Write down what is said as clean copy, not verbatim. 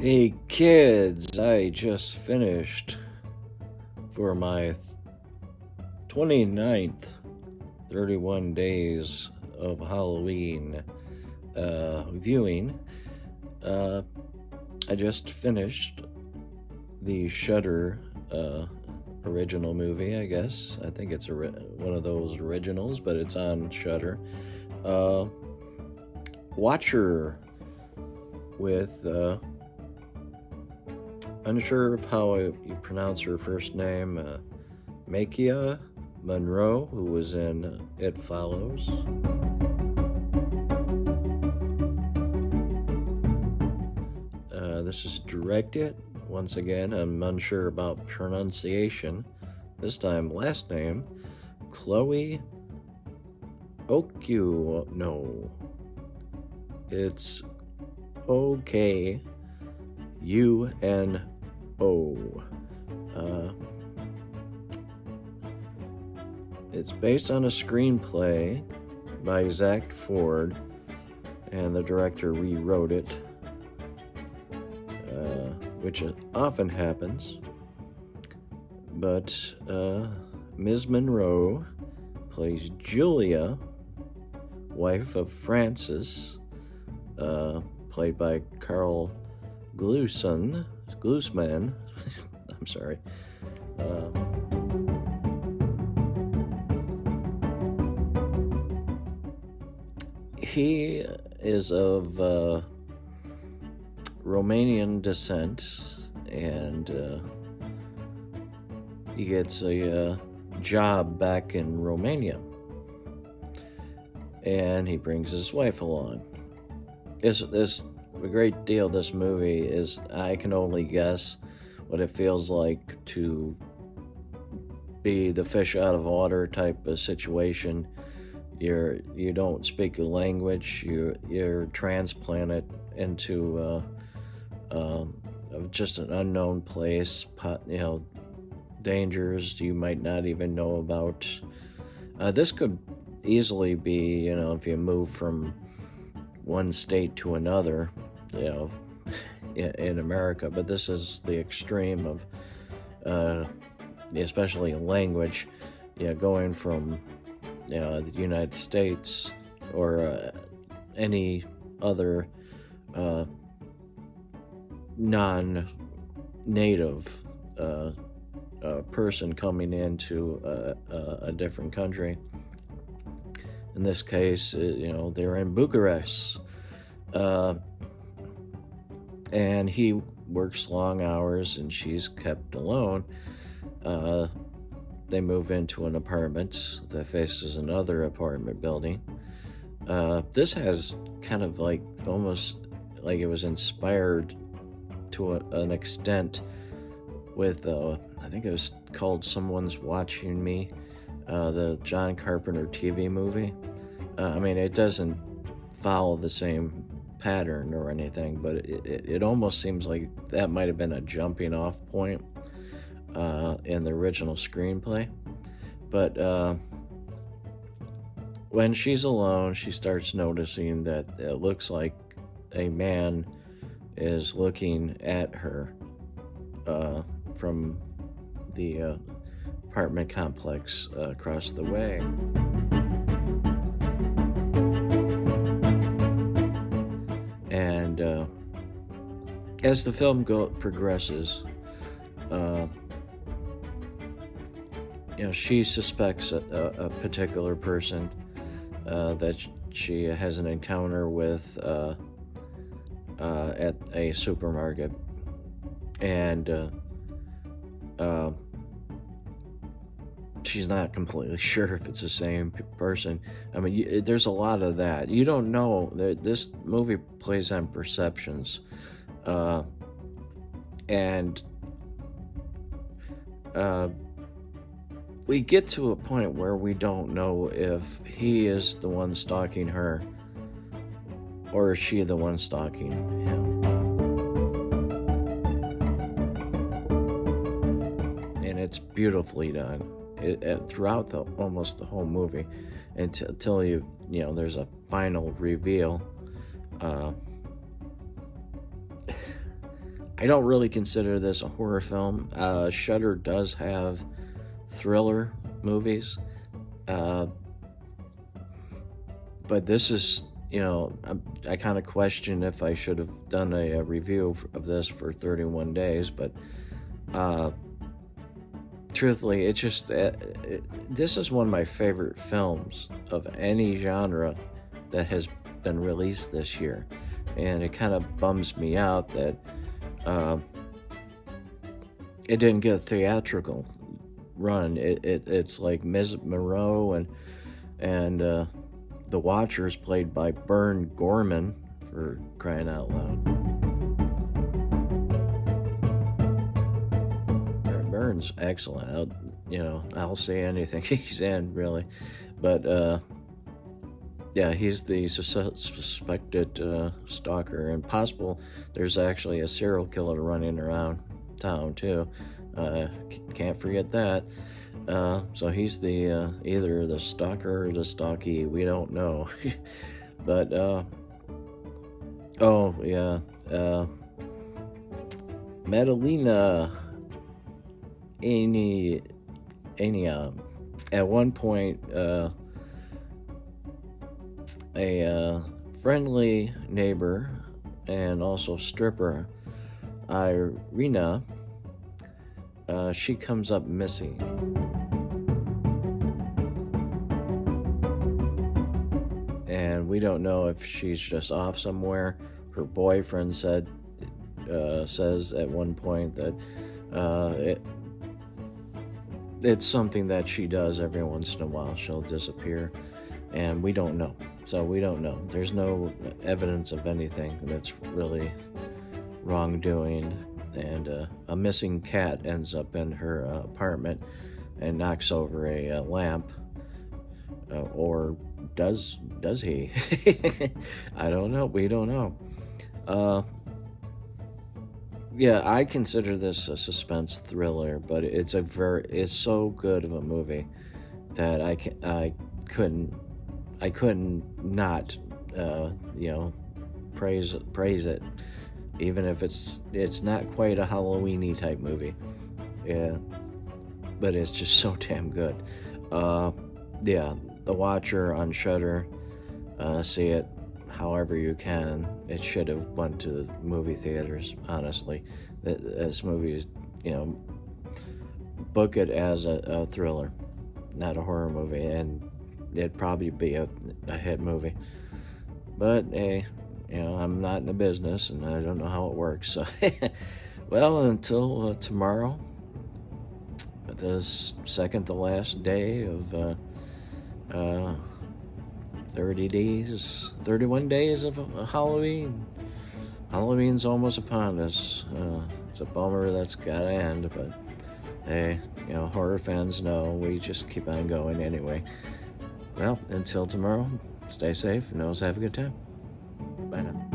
Hey kids, I just finished for my 29th 31 days of Halloween viewing. I just finished the Shudder original movie, I guess. I think it's one of those originals, but it's on Shudder. Watcher with unsure of how you pronounce her first name, Makia Monroe, who was in It Follows. This is directed, once again, I'm unsure about pronunciation. This time, last name, Chloe Okyu. No. It's OKUNO. It's based on a screenplay by Zach Ford, and the director rewrote it, which often happens. But Ms. Monroe plays Julia, wife of Francis, played by Carl Glusman. I'm sorry. He is of Romanian descent, and he gets a job back in Romania, and he brings his wife along. A great deal of this movie is, I can only guess what it feels like to be the fish out of water type of situation. You don't speak the language, you're transplanted into just an unknown place, dangers you might not even know about. This could easily be, if you move from one state to another, in America, but this is the extreme of, especially language, going from, the United States or any other non-native person coming into a different country. In this case, they're in Bucharest, and he works long hours and she's kept alone. They move into an apartment that faces another apartment building. This has kind of almost like it was inspired to an extent with, I think it was called Someone's Watching Me, the John Carpenter TV movie. It doesn't follow the same pattern or anything, but it almost seems like that might have been a jumping off point in the original screenplay. But when she's alone, she starts noticing that it looks like a man is looking at her from the apartment complex across the way. And as the film progresses, she suspects a particular person that she has an encounter with at a supermarket, and she's not completely sure if it's the same person. There's a lot of that. You don't know. This movie plays on perceptions, and we get to a point where we don't know if he is the one stalking her or is she the one stalking him. And it's beautifully done throughout almost the whole movie, until there's a final reveal. I don't really consider this a horror film. Shudder does have thriller movies, uh, but this is, I kind of question if I should have done a review of this for 31 days, but uh, truthfully, this is one of my favorite films of any genre that has been released this year, and it kind of bums me out that uh, it didn't get a theatrical run. It's like Ms. Moreau and the Watchers, played by Bern Gorman, for crying out loud. Bern's excellent. I'll say anything he's in, really, but yeah, he's the suspected stalker, and possible there's actually a serial killer running around town too. Can't forget that. So he's the either the stalker or the stalky. We don't know, but oh yeah, Madalena Ania. At one point, a friendly neighbor and also stripper, Irina, she comes up missing. And we don't know if she's just off somewhere. Her boyfriend says at one point that it's something that she does every once in a while. She'll disappear, and we don't know. So we don't know. There's no evidence of anything that's really wrongdoing. And a missing cat ends up in her apartment and knocks over a lamp. Or does he? I don't know. We don't know. Yeah, I consider this a suspense thriller, but it's so good of a movie that I couldn't not praise it, even if it's not quite a Halloween-y type movie. Yeah, but it's just so damn good. Yeah, The Watcher on Shudder. See it however you can. It should have went to the movie theaters, honestly. This movie is, book it as a thriller, not a horror movie, and it'd probably be a hit movie. But hey, I'm not in the business, and I don't know how it works. So, well, until tomorrow, this second to last day of 31 days of Halloween. Halloween's almost upon us. It's a bummer that's gotta end, but hey, horror fans know we just keep on going anyway. Well, until tomorrow, stay safe and always have a good time. Bye now.